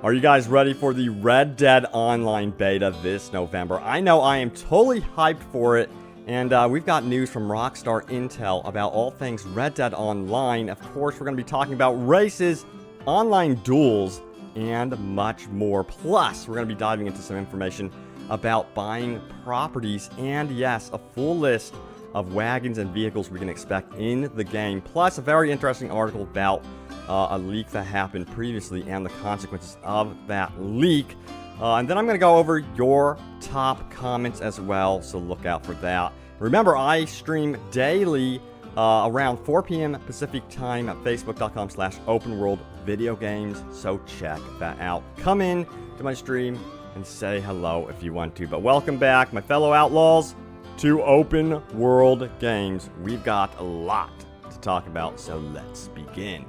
Are you guys ready for the Red Dead Online beta this November? I know I am totally hyped for it, and we've got news from Rockstar Intel about all things Red Dead Online. Of course, we're going to be talking about races, online duels, and much more. Plus, we're going to be diving into some information about buying properties, and yes, a full list of wagons and vehicles we can expect in the game. Plus, a very interesting article about a leak that happened previously and the consequences of that leak. And then I'm going to go over your top comments as well, so look out for that. Remember, I stream daily around 4 p.m. Pacific time at facebook.com/openworldvideogames, so check that out. Come in to my stream and say hello if you want to. But welcome back, my fellow outlaws, to Open World Games. We've got a lot to talk about, so let's begin.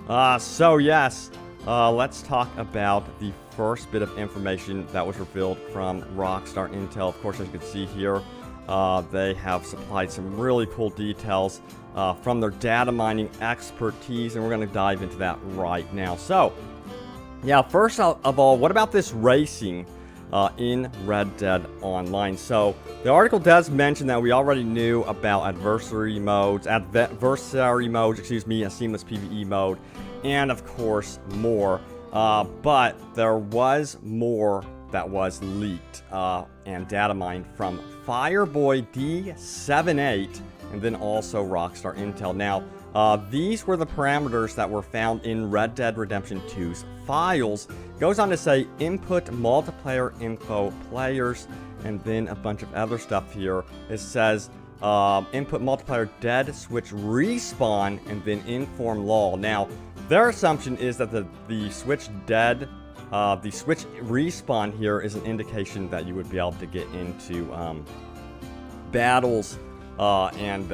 Let's talk about the first bit of information that was revealed from Rockstar Intel. Of course, as you can see here, they have supplied some really cool details from their data mining expertise, and we're going to dive into that right now. So, yeah, first of all, what about this racing in Red Dead Online? So, the article does mention that we already knew about adversary modes, a seamless PvE mode, and of course more. But there was more that was leaked and data mined from Fireboy D78 and then also Rockstar Intel. Now, these were the parameters that were found in Red Dead Redemption 2's files. It goes on to say input multiplayer info players, and then a bunch of other stuff here. It says input multiplayer dead switch respawn, and then inform lol. Now, their assumption is that the switch dead, the switch respawn here is an indication that you would be able to get into battles and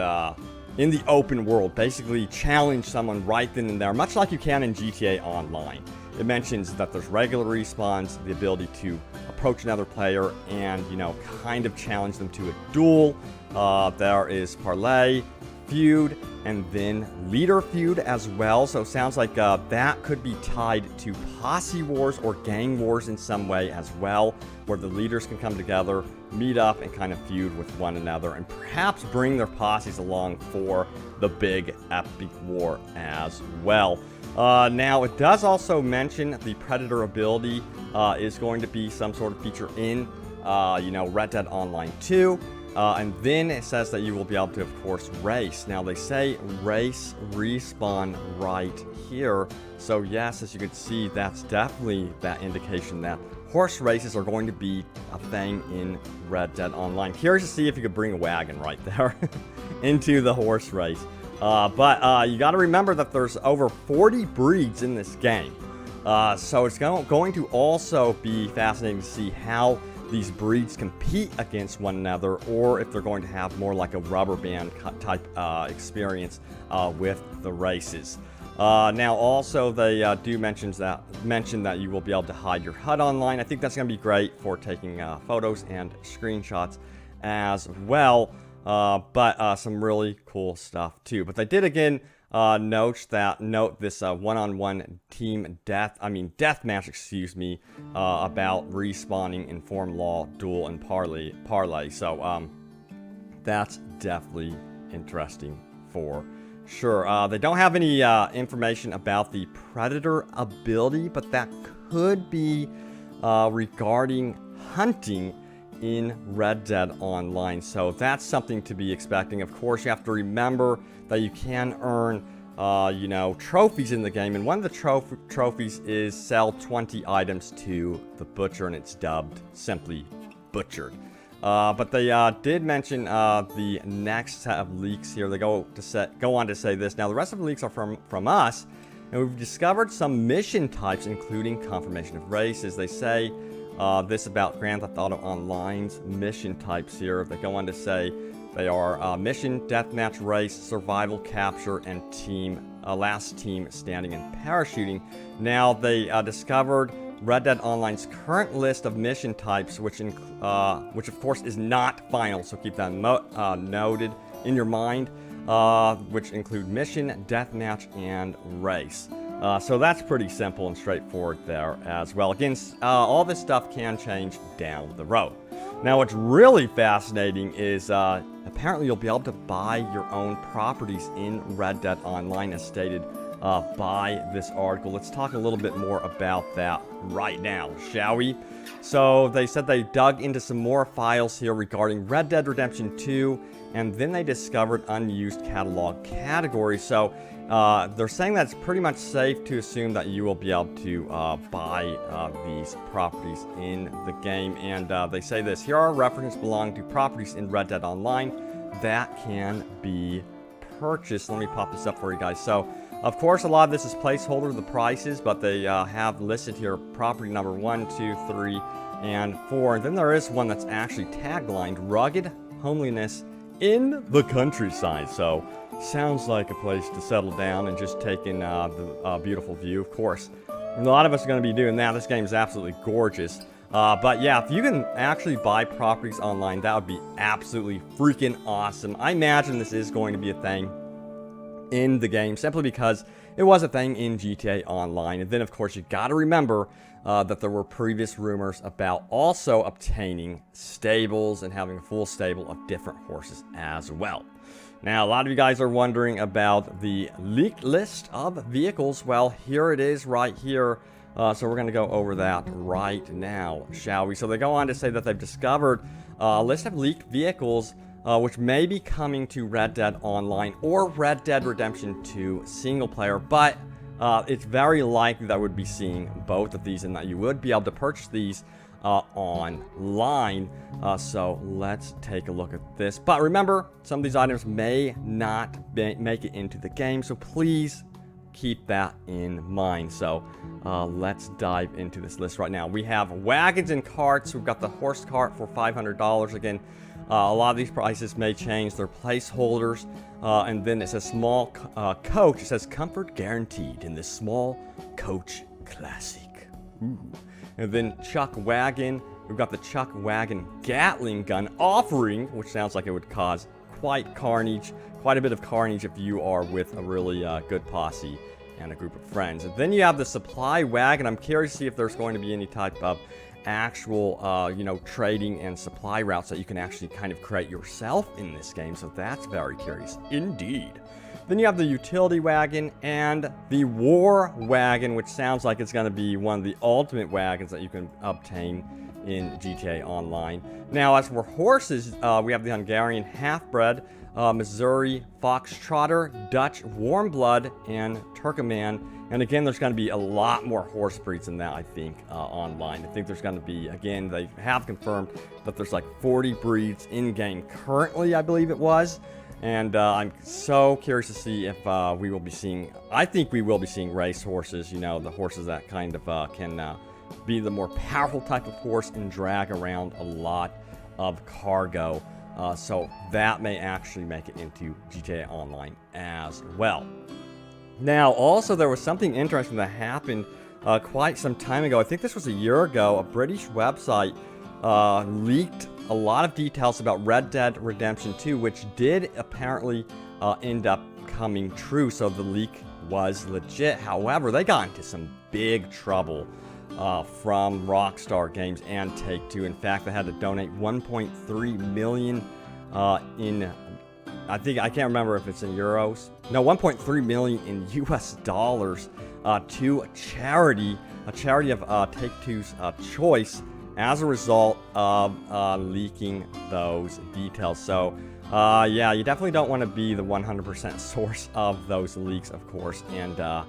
in the open world, basically challenge someone right then and there, much like you can in GTA Online. It mentions that there's regular respawns, the ability to approach another player and, you know, kind of challenge them to a duel. There is parlay, feud, and then leader feud as well. So it sounds like that could be tied to posse wars or gang wars in some way as well, where the leaders can come together, meet up, and kind of feud with one another, and perhaps bring their posses along for the big epic war as well. Now, it does also mention the Predator ability is going to be some sort of feature in, Red Dead Online 2. And then it says that you will be able to, of course, race. Now, they say race respawn right here. So, yes, as you can see, that's definitely that indication that horse races are going to be a thing in Red Dead Online. Curious to see if you could bring a wagon right there into the horse race. But you got to remember that there's over 40 breeds in this game. So it's going to also be fascinating to see how these breeds compete against one another, or if they're going to have more like a rubber band type experience with the races. Now, also, they do mention that you will be able to hide your HUD online. I think that's going to be great for taking photos and screenshots as well. But some really cool stuff too. But they did again note this one-on-one team deathmatch, about respawning, inform law, duel, and parlay. So that's definitely interesting for sure. They don't have any information about the Predator ability, but that could be regarding hunting in Red Dead Online. So that's something to be expecting. Of course, you have to remember that you can earn, trophies in the game. And one of the trophies is sell 20 items to the butcher, and it's dubbed simply Butchered. But they did mention the next set of leaks here. They go on to say this. Now, the rest of the leaks are from us, and we've discovered some mission types, including confirmation of races. They say this about Grand Theft Auto Online's mission types here. They go on to say they are mission, deathmatch, race, survival, capture, and last team standing and parachuting. Now, they discovered Red Dead Online's current list of mission types, which of course is not final, so keep that noted in your mind, which include mission, deathmatch, and race. So that's pretty simple and straightforward there as well. Again, all this stuff can change down the road. Now, what's really fascinating is apparently you'll be able to buy your own properties in Red Dead Online, as stated by this article. Let's talk a little bit more about that right now, shall we? So they said they dug into some more files here regarding Red Dead Redemption 2, and then they discovered unused catalog categories. So they're saying that it's pretty much safe to assume that you will be able to buy these properties in the game. And they say this: here are references belonging to properties in Red Dead Online that can be purchased. Let me pop this up for you guys. So, of course, a lot of this is placeholder, the prices, but they have listed here property number 1, 2, 3, and 4. And then there is one that's actually taglined: rugged homeliness in the countryside. So, sounds like a place to settle down and just take in the beautiful view. Of course, a lot of us are going to be doing that. This game is absolutely gorgeous. But yeah, if you can actually buy properties online, that would be absolutely freaking awesome. I imagine this is going to be a thing in the game, simply because it was a thing in GTA Online. And then, of course, you got to remember that there were previous rumors about also obtaining stables and having a full stable of different horses as well. Now, a lot of you guys are wondering about the leaked list of vehicles. Well, here it is right here. So we're going to go over that right now, shall we? So they go on to say that they've discovered a list of leaked vehicles which may be coming to Red Dead Online or Red Dead Redemption 2 single player, but it's very likely that we'd be seeing both of these and that you would be able to purchase these online. So let's take a look at this. But remember, some of these items may not make it into the game, so please keep that in mind. So let's dive into this list right now. We have wagons and carts. We've got the horse cart for $500. Again, a lot of these prices may change. They're placeholders. And then it says small coach. It says comfort guaranteed in this small coach classic. Ooh. And then Chuck Wagon. We've got the Chuck Wagon Gatling gun offering, which sounds like it would cause quite a bit of carnage if you are with a really good posse and a group of friends. And then you have the supply wagon. I'm curious to see if there's going to be any type of actual, trading and supply routes that you can actually kind of create yourself in this game. So that's very curious indeed. Then you have the utility wagon and the war wagon, which sounds like it's going to be one of the ultimate wagons that you can obtain in GTA Online. Now, as for horses, we have the Hungarian Half-Bred, Missouri Foxtrotter, Dutch Warmblood, and Turkoman. And again, there's going to be a lot more horse breeds than that, I think, online. I think there's going to be, again, they have confirmed that there's like 40 breeds in-game currently, I believe it was. And I'm so curious to see if we will be seeing, I think we will be seeing race horses, the horses that kind of can be the more powerful type of horse and drag around a lot of cargo. So that may actually make it into GTA Online as well. Now, also, there was something interesting that happened quite some time ago. I think this was a year ago. A British website leaked a lot of details about Red Dead Redemption 2, which did apparently end up coming true. So the leak was legit. However, they got into some big trouble from Rockstar Games and Take-Two. In fact, they had to donate 1.3 million in, I can't remember if it's in euros. No, 1.3 million in US dollars to a charity of Take-Two's choice as a result of leaking those details. So, yeah, you definitely don't want to be the 100% source of those leaks, of course. And,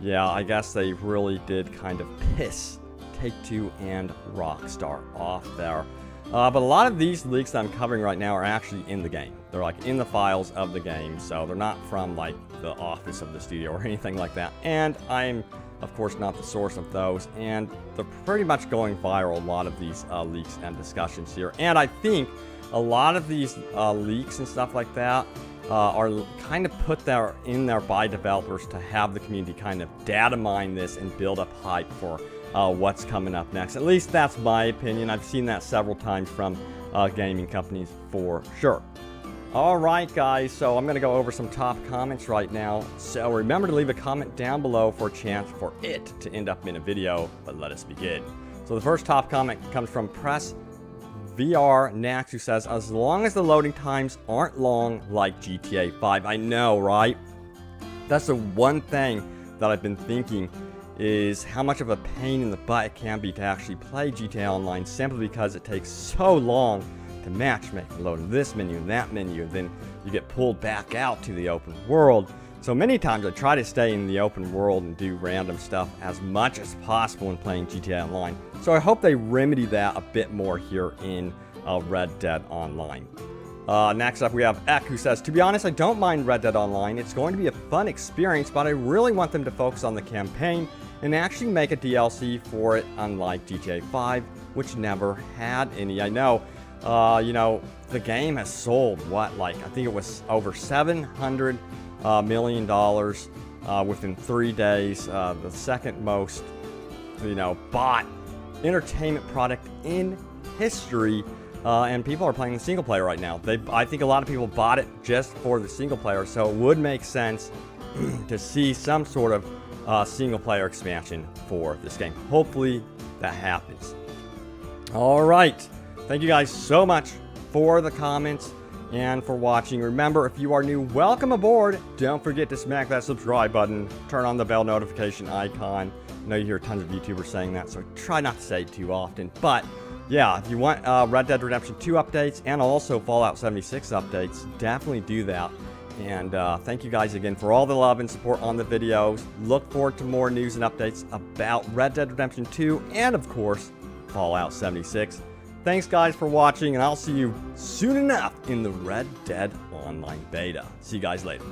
yeah, I guess they really did kind of piss Take-Two and Rockstar off there. But a lot of these leaks that I'm covering right now are actually in the game. They're like in the files of the game, so they're not from like the office of the studio or anything like that. And I'm, of course, not the source of those. And they're pretty much going viral, a lot of these leaks and discussions here. And I think a lot of these leaks and stuff like that are kind of put there in there by developers to have the community kind of data mine this and build up hype for what's coming up next. At least that's my opinion. I've seen that several times from gaming companies for sure. Alright guys, so I'm going to go over some top comments right now. So remember to leave a comment down below for a chance for it to end up in a video, but let us begin. So the first top comment comes from Press VR Nax, who says, as long as the loading times aren't long like GTA 5. I know, right? That's the one thing that I've been thinking, is how much of a pain in the butt it can be to actually play GTA Online, simply because it takes so long to matchmake and load in this menu and that menu, and then you get pulled back out to the open world. So many times I try to stay in the open world and do random stuff as much as possible when playing GTA Online. So I hope they remedy that a bit more here in Red Dead Online. Next up we have Eck, who says, to be honest, I don't mind Red Dead Online. It's going to be a fun experience, but I really want them to focus on the campaign and actually make a DLC for it, unlike GTA 5, which never had any. I know, you know, the game has sold, what, like, I think it was over $700 million within 3 days. The second most, you know, bought entertainment product in history. And people are playing the single player right now. I think a lot of people bought it just for the single player, so it would make sense to see some sort of single player expansion for this game. Hopefully that happens. Alright, thank you guys so much for the comments and for watching. Remember, if you are new, welcome aboard. Don't forget to smack that subscribe button, turn on the bell notification icon. I know you hear tons of YouTubers saying that, so try not to say it too often, but yeah, if you want Red Dead Redemption 2 updates and also Fallout 76 updates, definitely do that. And thank you guys again for all the love and support on the videos. Look forward to more news and updates about Red Dead Redemption 2 and, of course, Fallout 76. Thanks, guys, for watching, and I'll see you soon enough in the Red Dead Online beta. See you guys later.